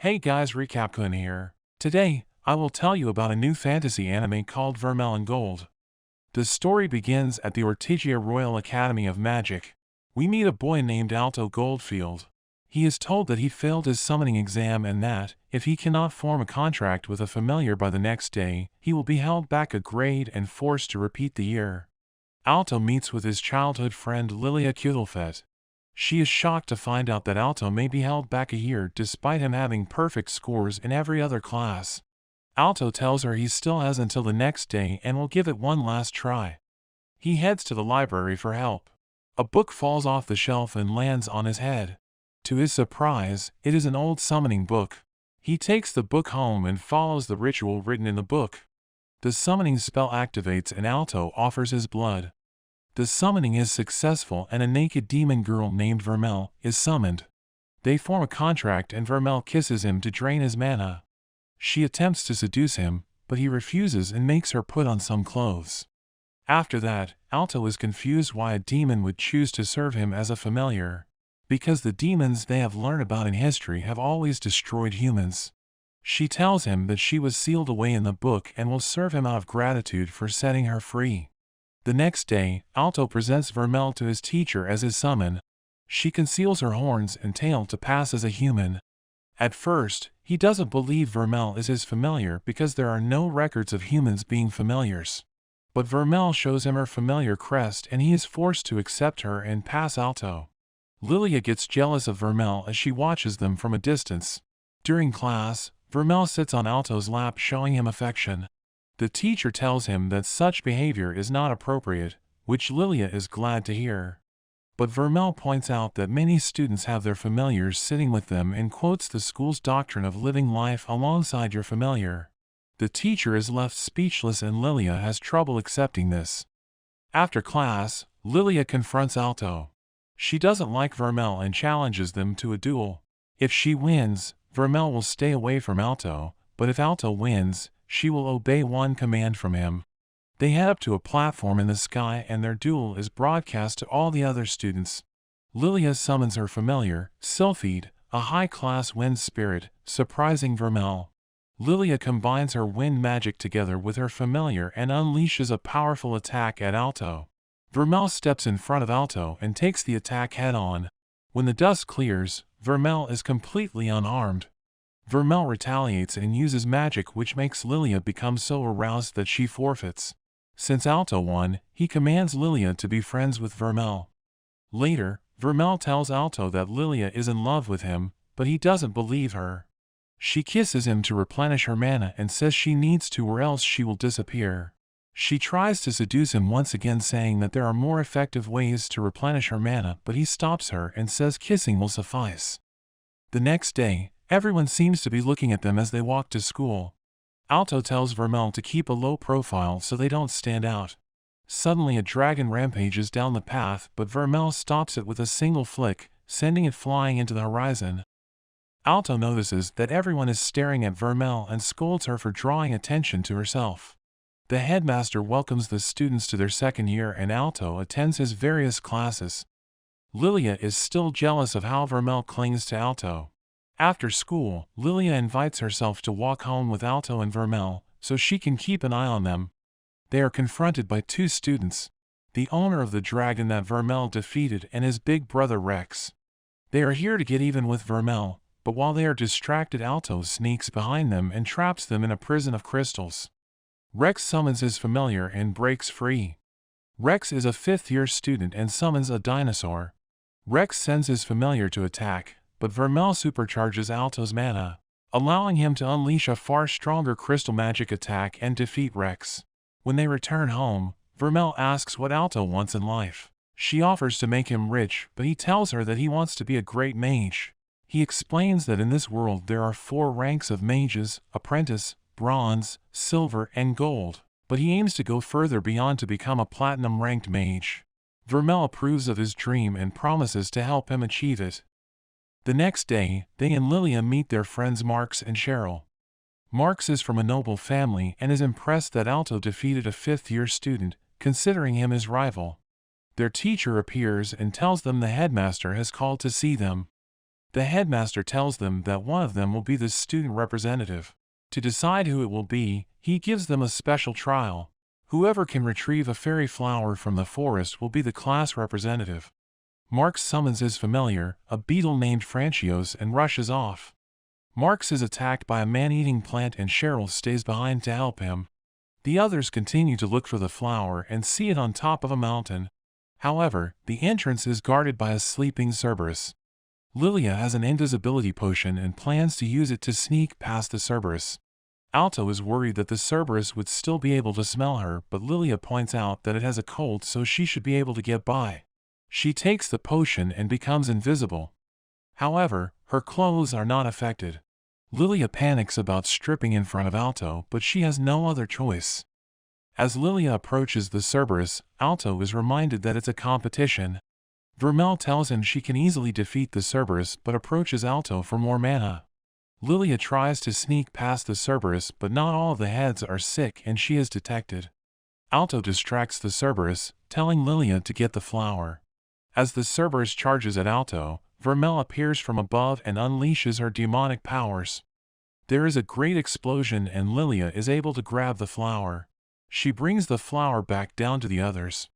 Hey guys, Recapcoin here. Today, I will tell you about a new fantasy anime called Vermel Gold. The story begins at the Ortigia Royal Academy of Magic. We meet a boy named Alto Goldfield. He is told that he failed his summoning exam and that, if he cannot form a contract with a familiar by the next day, he will be held back a grade and forced to repeat the year. Alto meets with his childhood friend Lilia Kudelfet. She is shocked to find out that Alto may be held back a year despite him having perfect scores in every other class. Alto tells her he still has until the next day and will give it one last try. He heads to the library for help. A book falls off the shelf and lands on his head. To his surprise, it is an old summoning book. He takes the book home and follows the ritual written in the book. The summoning spell activates and Alto offers his blood. The summoning is successful and a naked demon girl named Vermel is summoned. They form a contract and Vermel kisses him to drain his mana. She attempts to seduce him, but he refuses and makes her put on some clothes. After that, Alto is confused why a demon would choose to serve him as a familiar. Because the demons they have learned about in history have always destroyed humans. She tells him that she was sealed away in the book and will serve him out of gratitude for setting her free. The next day, Alto presents Vermel to his teacher as his summon. She conceals her horns and tail to pass as a human. At first, he doesn't believe Vermel is his familiar because there are no records of humans being familiars. But Vermel shows him her familiar crest and he is forced to accept her and pass Alto. Lilia gets jealous of Vermel as she watches them from a distance. During class, Vermel sits on Alto's lap showing him affection. The teacher tells him that such behavior is not appropriate, which Lilia is glad to hear. But Vermel points out that many students have their familiars sitting with them and quotes the school's doctrine of living life alongside your familiar. The teacher is left speechless and Lilia has trouble accepting this. After class, Lilia confronts Alto. She doesn't like Vermel and challenges them to a duel. If she wins, Vermel will stay away from Alto, but if Alto wins, she will obey one command from him. They head up to a platform in the sky and their duel is broadcast to all the other students. Lilia summons her familiar, Sylphide, a high-class wind spirit, surprising Vermel. Lilia combines her wind magic together with her familiar and unleashes a powerful attack at Alto. Vermel steps in front of Alto and takes the attack head-on. When the dust clears, Vermel is completely unarmed. Vermel retaliates and uses magic which makes Lilia become so aroused that she forfeits. Since Alto won, he commands Lilia to be friends with Vermel. Later, Vermel tells Alto that Lilia is in love with him, but he doesn't believe her. She kisses him to replenish her mana and says she needs to or else she will disappear. She tries to seduce him once again saying that there are more effective ways to replenish her mana, but he stops her and says kissing will suffice. The next day, everyone seems to be looking at them as they walk to school. Alto tells Vermel to keep a low profile so they don't stand out. Suddenly a dragon rampages down the path but Vermel stops it with a single flick, sending it flying into the horizon. Alto notices that everyone is staring at Vermel and scolds her for drawing attention to herself. The headmaster welcomes the students to their second year and Alto attends his various classes. Lilia is still jealous of how Vermel clings to Alto. After school, Lilia invites herself to walk home with Alto and Vermel, so she can keep an eye on them. They are confronted by two students, the owner of the dragon that Vermel defeated and his big brother Rex. They are here to get even with Vermel, but while they are distracted Alto sneaks behind them and traps them in a prison of crystals. Rex summons his familiar and breaks free. Rex is a fifth-year student and summons a dinosaur. Rex sends his familiar to attack, but Vermel supercharges Alto's mana, allowing him to unleash a far stronger crystal magic attack and defeat Rex. When they return home, Vermel asks what Alto wants in life. She offers to make him rich, but he tells her that he wants to be a great mage. He explains that in this world there are 4 ranks of mages: apprentice, bronze, silver, and gold, but he aims to go further beyond to become a platinum-ranked mage. Vermel approves of his dream and promises to help him achieve it. The next day, they and Lilia meet their friends Marx and Cheryl. Marx is from a noble family and is impressed that Alto defeated a fifth-year student, considering him his rival. Their teacher appears and tells them the headmaster has called to see them. The headmaster tells them that one of them will be the student representative. To decide who it will be, he gives them a special trial. Whoever can retrieve a fairy flower from the forest will be the class representative. Marx summons his familiar, a beetle named Francios, and rushes off. Marx is attacked by a man-eating plant and Cheryl stays behind to help him. The others continue to look for the flower and see it on top of a mountain. However, the entrance is guarded by a sleeping Cerberus. Lilia has an invisibility potion and plans to use it to sneak past the Cerberus. Alto is worried that the Cerberus would still be able to smell her, but Lilia points out that it has a cold, so she should be able to get by. She takes the potion and becomes invisible. However, her clothes are not affected. Lilia panics about stripping in front of Alto, but she has no other choice. As Lilia approaches the Cerberus, Alto is reminded that it's a competition. Vermel tells him she can easily defeat the Cerberus but approaches Alto for more mana. Lilia tries to sneak past the Cerberus, but not all of the heads are sick and she is detected. Alto distracts the Cerberus, telling Lilia to get the flower. As the Cerberus charges at Alto, Vermel appears from above and unleashes her demonic powers. There is a great explosion and Lilia is able to grab the flower. She brings the flower back down to the others.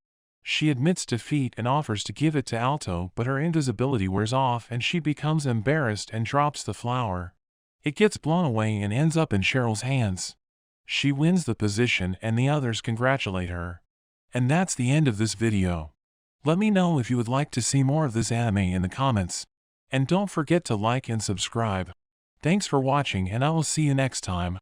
She admits defeat and offers to give it to Alto, but her invisibility wears off and she becomes embarrassed and drops the flower. It gets blown away and ends up in Cheryl's hands. She wins the position and the others congratulate her. And that's the end of this video. Let me know if you would like to see more of this anime in the comments. And don't forget to like and subscribe. Thanks for watching and I will see you next time.